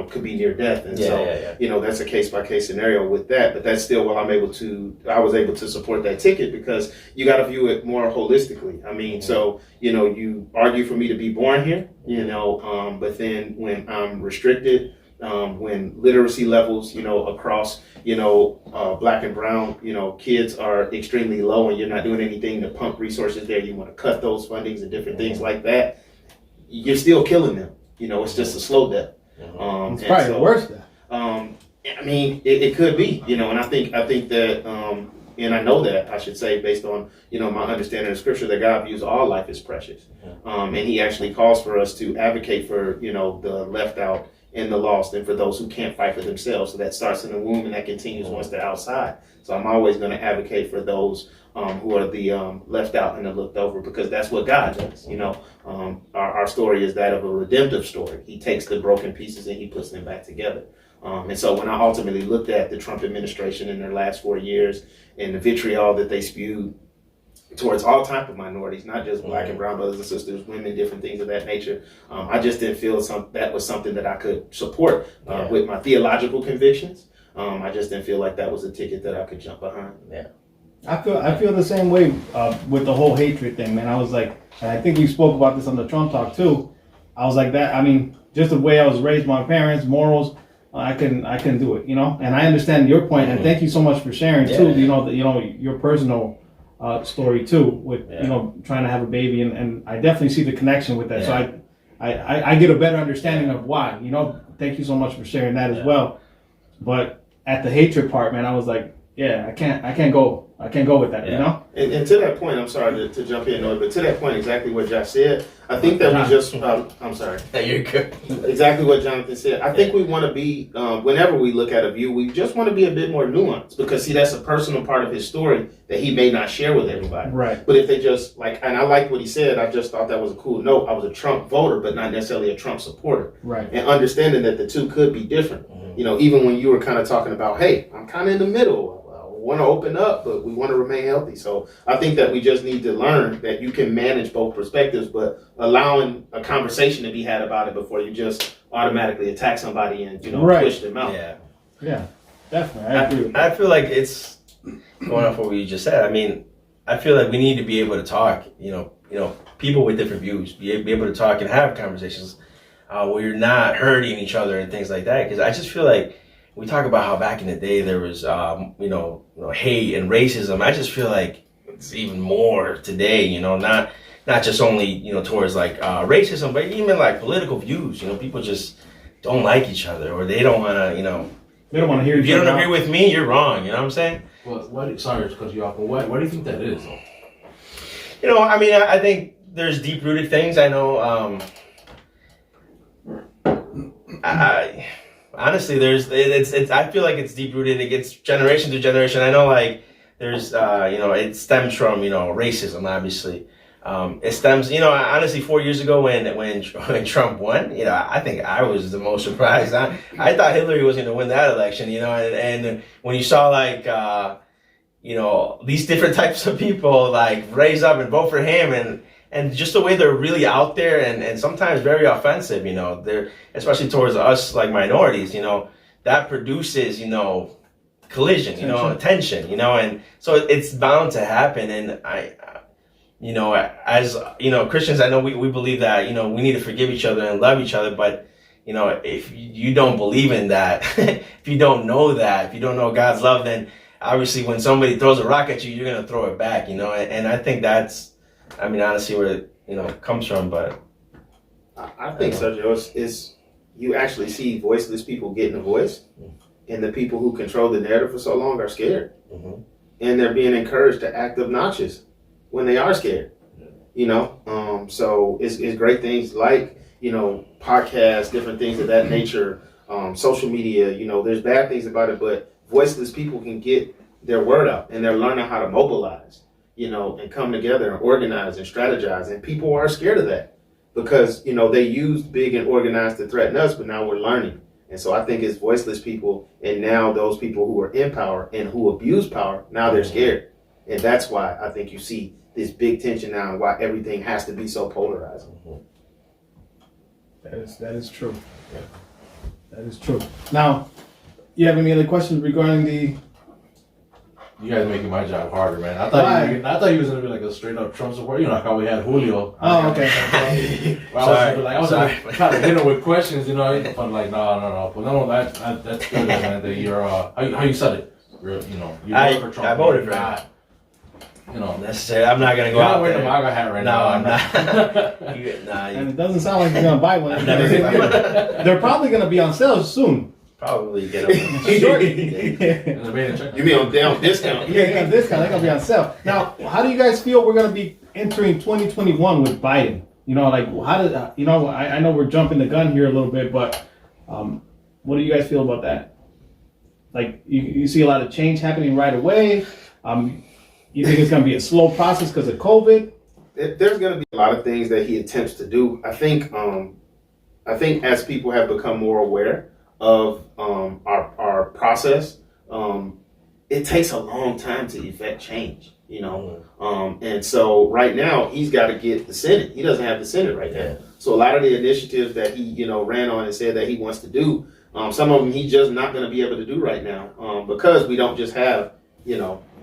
could be near death. And Yeah. that's a case by case scenario with that. But that's still what I was able to support that ticket, because you got to view it more holistically. I mean, so, you argue for me to be born here, but then when I'm restricted, when literacy levels, across, black and brown, kids are extremely low, and you're not doing anything to pump resources there. You want to cut those fundings and different things like that. You're still killing them. It's just a slow death. It's probably the worst death. I mean, it could be, and I think that, and I know that, I should say, based on, my understanding of scripture, that God views all life as precious. And he actually calls for us to advocate for, the left out and the lost, and for those who can't fight for themselves. So that starts in the womb and that continues once they're outside. So I'm always going to advocate for those who are the left out and the looked over, because that's what God does. Our story is that of a redemptive story. He takes the broken pieces and he puts them back together. And so when I ultimately looked at the Trump administration in their last 4 years and the vitriol that they spewed towards all type of minorities, not just black and brown brothers and sisters, women, different things of that nature, I just didn't feel that was something that I could support with my theological convictions. I just didn't feel like that was a ticket that I could jump behind. Yeah. I feel the same way with the whole hatred thing, man. I was like, and I think we spoke about this on the Trump talk too. I was like that. I mean, just the way I was raised, my parents, morals, I couldn't do it, And I understand your point, and thank you so much for sharing too. Your personal story too, with trying to have a baby, and I definitely see the connection with that. Yeah. So I get a better understanding of why. Thank you so much for sharing that as well. But at the hatred part, man, I was like, yeah, I can't go with that, And to that point, I'm sorry to jump in, but to that point, exactly what Josh said, I think that we just, I'm sorry. Yeah, you're good. Exactly what Jonathan said. I think we want to be, whenever we look at a view, we just want to be a bit more nuanced, because that's a personal part of his story that he may not share with everybody. Right. But if they just and I liked what he said, I just thought that was a cool note. I was a Trump voter, but not necessarily a Trump supporter. Right. And understanding that the two could be different. Even when you were kind of talking about, hey, I'm kind of in the middle. Want to open up, but we want to remain healthy. So I think that we just need to learn that you can manage both perspectives, but allowing a conversation to be had about it before you just automatically attack somebody and push them out. Yeah, definitely. I agree. I feel like it's going off what you just said. I mean, I feel like we need to be able to talk. People with different views be able to talk and have conversations where you're not hurting each other and things like that. Because I just feel like we talk about how back in the day there was, hate and racism. I just feel like it's even more today, not just only, towards like racism, but even like political views. People just don't like each other, or they don't want to, they don't want to hear if you don't agree with me, you're wrong. You know what I'm saying? Well, sorry to cut you off, but what do you think that is? I think there's deep rooted things. I know. Honestly, I feel like it's deep rooted. It gets generation to generation. I know, like, there's, it stems from, racism, obviously. It stems, honestly, 4 years ago when Trump won, I think I was the most surprised. I thought Hillary was going to win that election, and when you saw, like, these different types of people, like, raise up and vote for him, and just the way they're really out there and sometimes very offensive, they're, especially towards us, like minorities, that produces, collision, tension, and so it's bound to happen. And as Christians, I know we believe that, we need to forgive each other and love each other. But, if you don't believe in that, if you don't know that, if you don't know God's love, then obviously when somebody throws a rock at you, you're going to throw it back, and I think that's, honestly, where it comes from. But I think, Sergio, it's you actually see voiceless people getting a voice, and the people who control the narrative for so long are scared, and they're being encouraged to act obnoxious when they are scared. So it's great things like podcasts, different things of that nature, social media. There's bad things about it, but voiceless people can get their word out, and they're learning how to mobilize. And come together and organize and strategize. And people are scared of that because, they used big and organized to threaten us, but now we're learning. And so I think it's voiceless people, and now those people who are in power and who abuse power, now they're scared. And that's why I think you see this big tension now and why everything has to be so polarizing. That is true. That is true. Now, you have any other questions regarding the? You guys are making my job harder, man. I thought he was gonna be like a straight up Trump supporter. You know, like how we had Julio. Oh, okay. I was trying to hit him with questions, you know. But like, no. But no, that's good, man. That you're how you said it. I voted for Trump. I voted for him. You know, necessarily. I'm not gonna go you're out not wearing there. a MAGA hat right No, now. I'm not. And it doesn't sound like you're gonna buy one. They're probably gonna be on sale soon. Probably get them. You mean on down discount? Yeah, on discount. They're gonna be on sale. Now, how do you guys feel we're gonna be entering 2021 with Biden? You know, like how did you know? I know we're jumping the gun here a little bit, but what do you guys feel about that? Like you see a lot of change happening right away. You think it's gonna be a slow process because of COVID? There's going to be a lot of things that he attempts to do. I think as people have become more aware of our process, it takes a long time to effect change, you know. And so right now he's got to get the Senate. He doesn't have the Senate right now. So a lot of the initiatives that he, ran on and said that he wants to do, some of them he's just not going to be able to do right now because we don't just have,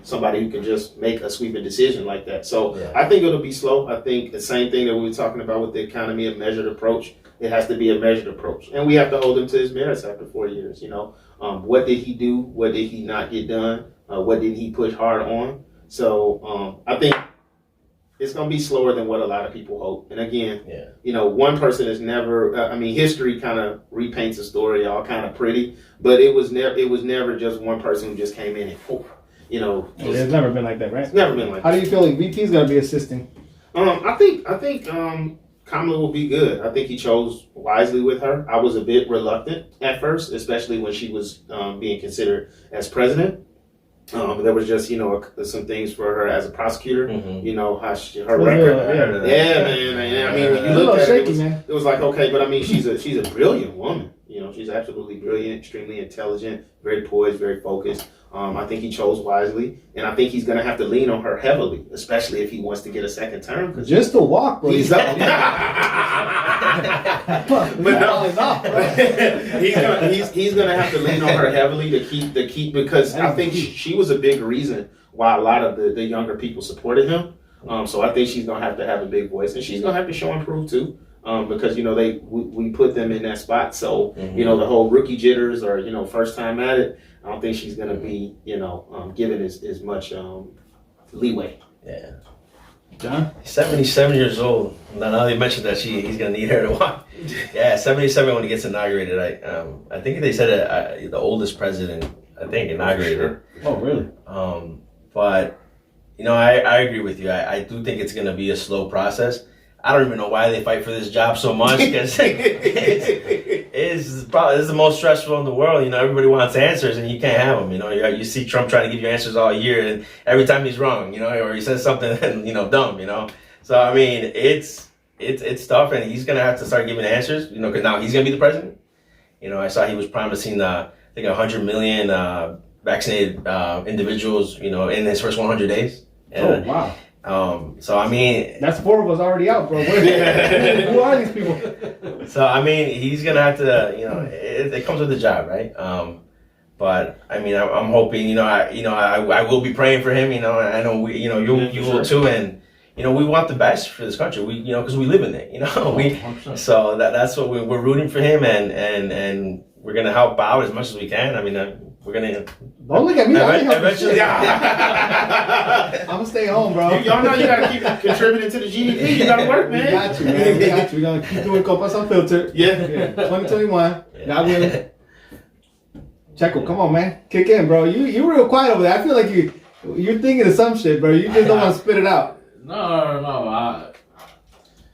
somebody who can just make a sweeping decision like that. So I think it'll be slow. I think the same thing that we were talking about with the economy, a measured approach. It has to be a measured approach. And we have to hold him to his merits after 4 years, What did he do? What did he not get done? What did he push hard on? So I think it's going to be slower than what a lot of people hope. And again, one person is never, history kind of repaints a story all kind of pretty, but it was never just one person who just came in and poof. It's never been like that, right? It's never been like that. How do you feel like VP's gonna be assisting? I think Kamala will be good. I think he chose wisely with her. I was a bit reluctant at first, especially when she was being considered as president. There was just, some things for her as a prosecutor. How her record. Yeah, man. I mean, when you look at it, it was like, okay, but I mean, she's a brilliant woman. She's absolutely brilliant, extremely intelligent, very poised, very focused. I think he chose wisely, and I think he's going to have to lean on her heavily, especially if he wants to get a second term. Just to walk, bro. He's up. But no, he's going to have to lean on her heavily to keep because I think she was a big reason why a lot of the younger people supported him. So I think she's going to have a big voice, and she's going to have to show and prove too. Because we put them in that spot, so the whole rookie jitters or first time at it. I don't think she's gonna be given as much leeway. Yeah. John? 77 years old. Now they mentioned that he's gonna need her to walk. Yeah, 77 when he gets inaugurated. I think they said the oldest president inaugurated. Oh, really? But I agree with you. I do think it's gonna be a slow process. I don't even know why they fight for this job so much because it's probably the most stressful in the world. Everybody wants answers and you can't have them. You see Trump trying to give you answers all year and every time he's wrong, or he says something dumb, So I mean, it's tough and he's gonna have to start giving answers, because now he's gonna be the president. I saw he was promising I think 100 million vaccinated individuals, in his first 100 days. And, wow. So I mean, that's 4 of us already out, bro. Who are these people? So I mean, he's gonna have to, it comes with the job, right? But I mean, I'm hoping, I will be praying for him. And I know you will too, and we want the best for this country. We, because we live in it. So that's what we're rooting for him, and we're gonna help out as much as we can. I mean, we're gonna. Don't look at me. Eventually, I'm gonna stay home, bro. Y'all know you gotta keep contributing to the GDP. You gotta work, man. We got you, man. We got you. We're gonna keep doing Compas Unfiltered. Yeah. 2021. God willing. Checo, come on, man. Kick in, bro. You real quiet over there. I feel like you're thinking of some shit, bro. You just don't want to spit it out. No.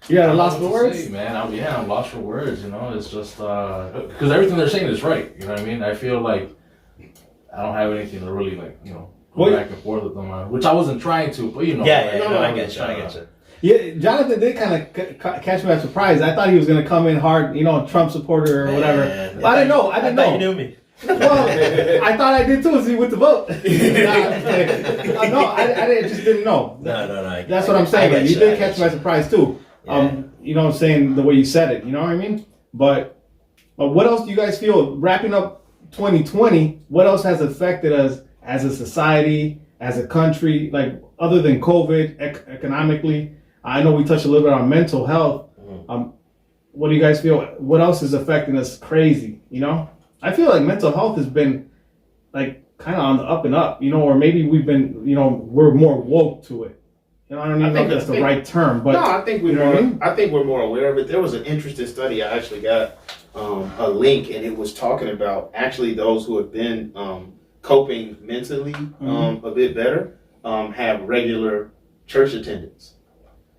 You're at a loss for words? Man, I'm lost for words, It's just, because everything they're saying is right, you know what I mean? I feel like I don't have anything to really, go back and forth with them on, which I wasn't trying to, but I get you. Yeah, Jonathan did kind of catch me by surprise. I thought he was going to come in hard, Trump supporter or whatever. But I didn't know. I didn't know. You knew me. Well, I thought I did too, as he with the vote. No, I just didn't know. No. That's what I'm saying. You did catch me by surprise too. Yeah. I'm saying, the way you said it, you know what I mean? But what else do you guys feel, wrapping up 2020, what else has affected us as a society, as a country, like other than COVID, economically? I know we touched a little bit on mental health. What do you guys feel? What else is affecting us crazy? You know, I feel like mental health has been like kind of on the up and up, you know, or maybe we've been, you know, we're more woke to it. You know, I don't even know if that's the right term, but no, I think we're you know more. what I mean? I think we're more aware of it. There was an interesting study. I actually got a link, and it was talking about actually those who have been coping mentally a bit better have regular church attendance.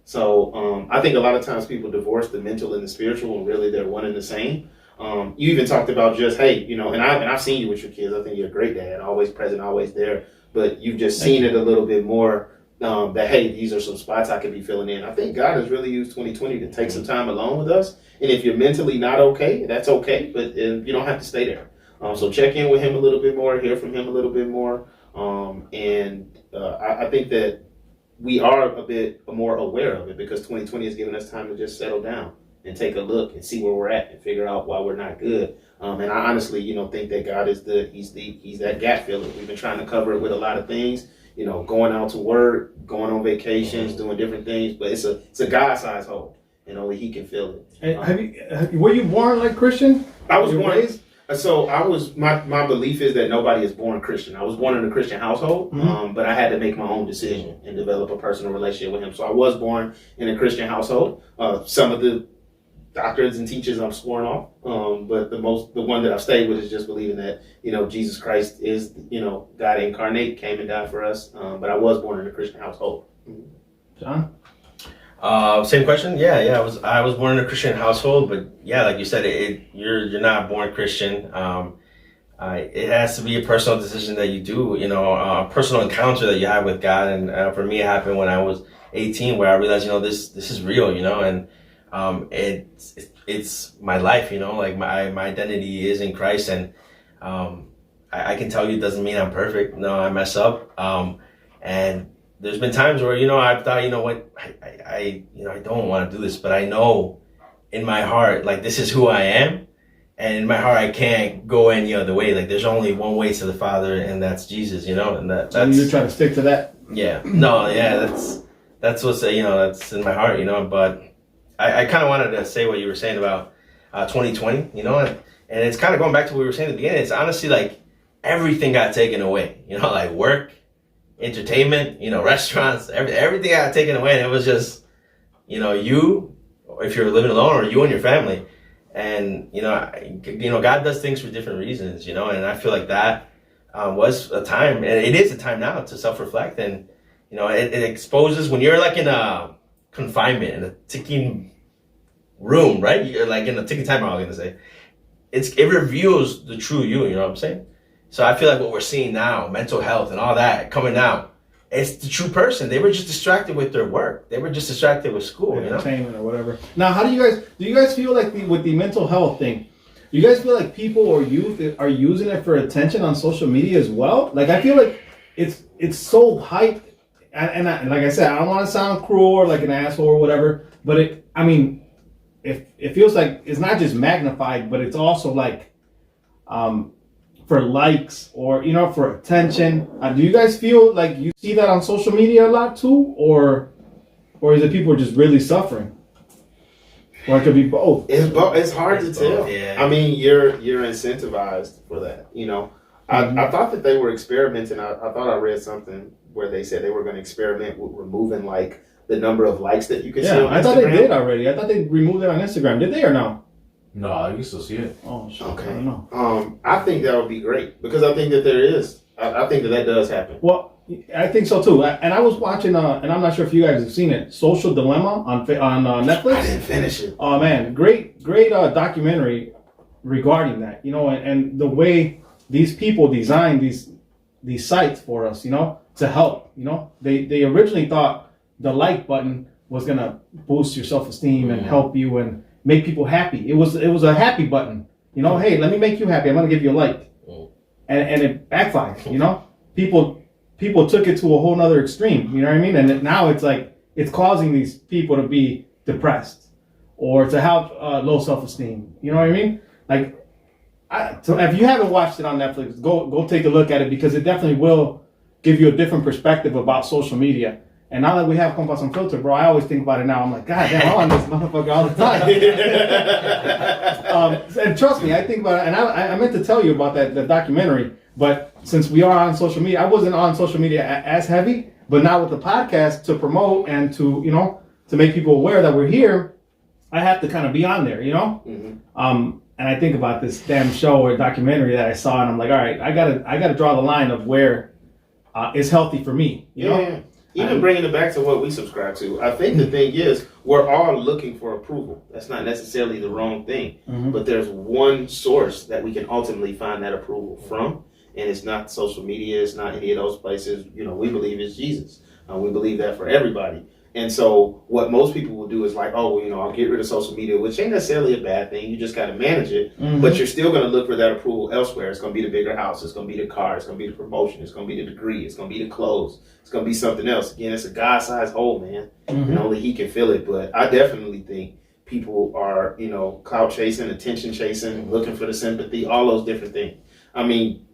So I think a lot of times people divorce the mental and the spiritual, and really they're one and the same. You even talked about just, hey, you know, and I've seen you with your kids. I think you're a great dad, always present, always there. But you've just seen it a little bit more. That, hey, these are some spots I could be filling in. I think God has really used 2020 to take some time alone with us. And if you're mentally not okay, that's okay, but you don't have to stay there. So check in with him a little bit more, hear from him a little bit more. I think that we are a bit more aware of it because 2020 has given us time to just settle down and take a look and see where we're at and figure out why we're not good. And I honestly, you know, think that God is he's that gap filler. We've been trying to cover it with a lot of things. You know, going out to work, going on vacations, doing different things, but it's a God-sized hole, and only He can fill it. Were you born like Christian? I was born. Raised? So I was. My belief is that nobody is born Christian. I was born in a Christian household, but I had to make my own decision and develop a personal relationship with Him. So I was born in a Christian household. Some of the doctrines and teachers I'm sworn off, but the one that I've stayed with is just believing that, you know, Jesus Christ is, you know, God incarnate, came and died for us. But I was born in a Christian household. John? Same question. Yeah. I was born in a Christian household, but yeah, like you said, you're not born Christian. It has to be a personal decision that you do, you know, a personal encounter that you have with God. And for me, it happened when I was 18, where I realized, you know, this is real, you know, and it's my life, you know, like my identity is in Christ, and I can tell you it doesn't mean I'm perfect. No, I mess up, and there's been times where, you know, I've thought, you know what, I don't want to do this, but I know in my heart, like, this is who I am, and in my heart I can't go any other way. Like, there's only one way to the Father, and that's Jesus, you know, and that's you're trying to stick to that. That's what's, you know, that's in my heart, you know. But I kind of wanted to say what you were saying about 2020, you know, and it's kind of going back to what we were saying at the beginning. It's honestly like everything got taken away, you know, like work, entertainment, you know, restaurants, everything got taken away. And it was just, you know, you, if you're living alone, or you and your family. And, you know, God does things for different reasons, you know, and I feel like that was a time, and it is a time now to self-reflect. And, you know, it exposes when you're like in a confinement, in a ticking room, right? You're like in a ticking timer, I was gonna say. It reveals the true you know what I'm saying? So I feel like what we're seeing now, mental health and all that coming out, it's the true person. They were just distracted with their work. They were just distracted with school, entertainment, or whatever. Now, how do you guys feel like with the mental health thing? Do you guys feel like people or youth are using it for attention on social media as well? Like, I feel like it's so hyped, and like I said, I don't want to sound cruel or like an asshole or whatever, but it feels like it's not just magnified, but it's also like for likes, or, you know, for attention. Do you guys feel like you see that on social media a lot too, or is it people just really suffering? Or it could be both. It's hard to tell. Yeah. I mean, you're incentivized for that. You know, I thought that they were experimenting. I thought I read something where they said they were going to experiment with removing like the number of likes that you could see on Instagram. I thought they did already. I thought they removed it on Instagram. Did they or no? No, you can still see it. Oh, shit. Okay. I don't know. I think that would be great, because I think that there is. I think that does happen. Well, I think so too. And I was watching, and I'm not sure if you guys have seen it, Social Dilemma on Netflix. I didn't finish it. Oh man, great documentary regarding that. You know, and the way these people designed these sites for us, you know, to help. You know, they originally thought the like button was gonna boost your self-esteem and help you and make people happy. It was a happy button. You know, hey, let me make you happy. I'm gonna give you a like, and it backfired. You know, people took it to a whole nother extreme. You know what I mean? And now it's like it's causing these people to be depressed or to have low self-esteem. You know what I mean? like, so if you haven't watched it on Netflix, go take a look at it because it definitely will give you a different perspective about social media. And now that we have Compas Unfiltered, bro, I always think about it now. I'm like, God damn, I'm on this motherfucker all the time. And trust me, I think about it. And I meant to tell you about that documentary, but since we are on social media, I wasn't on social media as heavy, but now with the podcast to promote and to, to make people aware that we're here, I have to kind of be on there, Mm-hmm. And I think about this damn show or documentary that I saw, and I'm like, all right, I gotta draw the line of where is healthy for me, you know? Even bringing it back to what we subscribe to, I think the thing is we're all looking for approval. That's not necessarily the wrong thing, Mm-hmm. but there's one source that we can ultimately find that approval from, and it's not social media. It's not any of those places. We believe it's Jesus. We believe that for everybody. And so what most people will do is like, I'll get rid of social media, which ain't necessarily a bad thing. You just got to manage it. Mm-hmm. But you're still going to look for that approval elsewhere. It's going to be the bigger house. It's going to be the car. It's going to be the promotion. It's going to be the degree. It's going to be the clothes. It's going to be something else. Again, it's a God-sized hole, man. Mm-hmm. And only he can fill it. But I definitely think people are, clout chasing, attention chasing, looking for the sympathy, all those different things. I mean,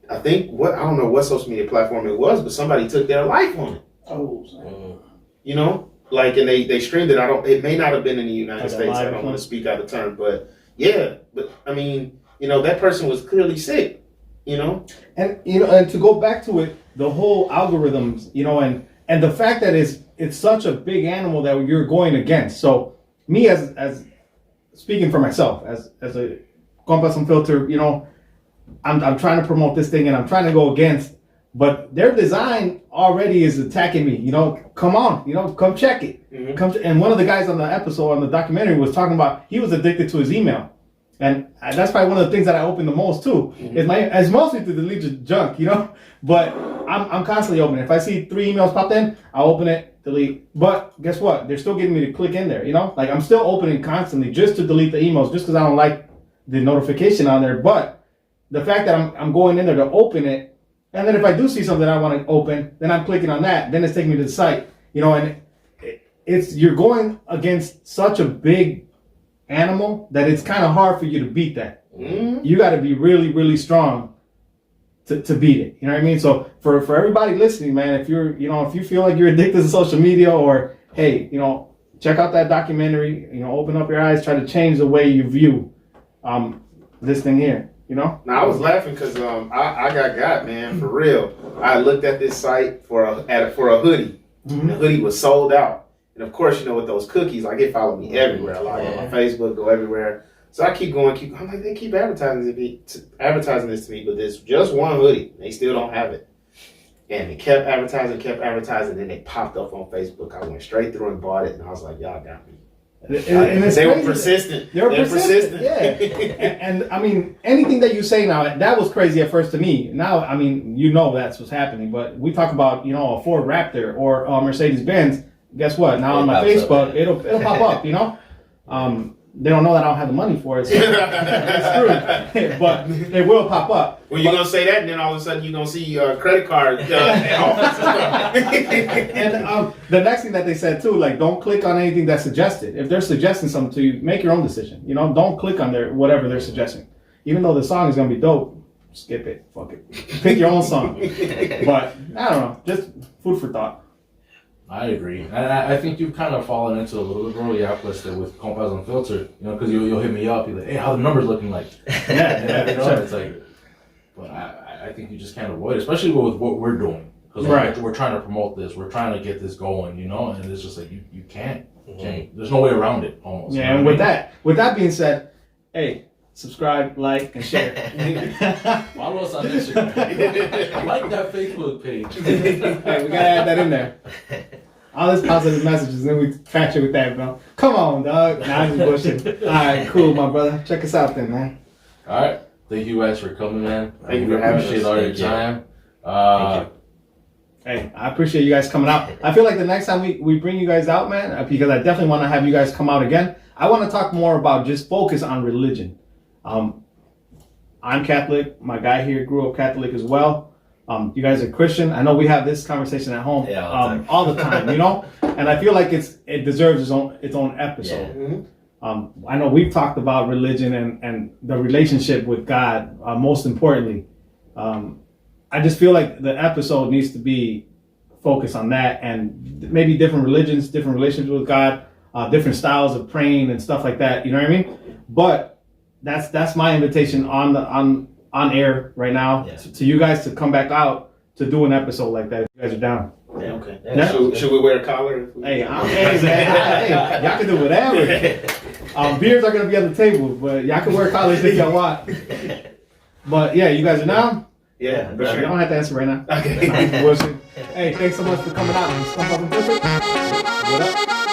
I think I don't know what social media platform it was, but somebody took their life on it. Oh, And they streamed it. It may not have been in the United States. I don't want to speak out of turn, but I mean, that person was clearly sick, And and to go back to it, the whole algorithms, and the fact that it's such a big animal that you're going against. So me as speaking for myself, as a Compas Unfiltered, I'm trying to promote this thing and I'm trying to go against, but their design already is attacking me. Come on, come check it. Mm-hmm. And one of the guys on the episode on the documentary was talking about he was addicted to his email, and that's probably one of the things that I open the most too. Mm-hmm. It's mostly to delete the junk, But I'm constantly opening. If I see 3 emails popped in, I'll open it, delete. But guess what? They're still getting me to click in there. Like I'm still opening constantly just to delete the emails, just because I don't like the notification on there. But the fact that I'm going in there to open it. And then if I do see something I want to open, then I'm clicking on that. Then it's taking me to the site, and you're going against such a big animal that it's kind of hard for you to beat that. Mm-hmm. You got to be really, really strong to beat it. You know what I mean? So for everybody listening, man, if you feel like you're addicted to social media, or hey, check out that documentary. Open up your eyes, try to change the way you view this thing here. Now I was laughing because I got man, for real. I looked at this site for a hoodie. Mm-hmm. And the hoodie was sold out. And of course, with those cookies, like it followed me everywhere. Like on my Facebook, go everywhere. So I keep going. I'm like, they keep advertising this to me, but there's just one hoodie. They still don't have it. And they kept advertising. Then they popped up on Facebook. I went straight through and bought it, and I was like, y'all got me. And they were persistent. They're persistent. Yeah. and I mean, anything that you say now, that was crazy at first to me. Now, I mean, that's what's happening. But we talk about, a Ford Raptor or a Mercedes Benz. Guess what? Now on my Facebook, it'll pop up. They don't know that I don't have the money for it. So it's true. But it will pop up. Well, you're going to say that, and then all of a sudden you're going to see your credit card And the next thing that they said too, like, don't click on anything that's suggested. If they're suggesting something to you, make your own decision. Don't click on whatever they're suggesting. Even though the song is going to be dope, skip it. Fuck it. Pick your own song. But I don't know. Just food for thought. I agree. And I think you've kind of fallen into a little bit, bro. Yeah, with Compas Unfiltered, because you'll hit me up. You're like, hey, how the numbers looking like? It's like, but I think you just can't avoid it, especially with what we're doing. Because we're trying to promote this. We're trying to get this going, and it's just like, you can't. There's no way around it, almost. Yeah, and with that being said, hey, subscribe, like, and share. Follow us on Instagram. Like that Facebook page. Hey, we gotta add that in there. All this positive messages, then we catch it with that, bro. Come on, dog. Nah, I'm just bullshit. All right, cool, my brother. Check us out then, man. All right. Thank you guys for coming, man. Thank you for having us. Appreciate all your time. Thank you. Hey, I appreciate you guys coming out. I feel like the next time we bring you guys out, man, because I definitely want to have you guys come out again. I want to talk more about just focus on religion. I'm Catholic. My guy here grew up Catholic as well. You guys are Christian. I know we have this conversation at home all the time, And I feel like it deserves its own episode. Mm-hmm. I know we've talked about religion and the relationship with God. Most importantly, I just feel like the episode needs to be focused on that and maybe different religions, different relationships with God, different styles of praying and stuff like that. You know what I mean? But that's my invitation on air right now to you guys to come back out to do an episode like that. If you guys are down. Yeah, okay. Yeah. Should we wear a collar? Hey, y'all can do whatever. Beers are gonna be on the table, but y'all can wear collars if y'all want. But yeah, you guys are down? Yeah, for You sure. don't have to answer right now. Okay. Hey, thanks so much for coming out. Compas Unfiltered. What up?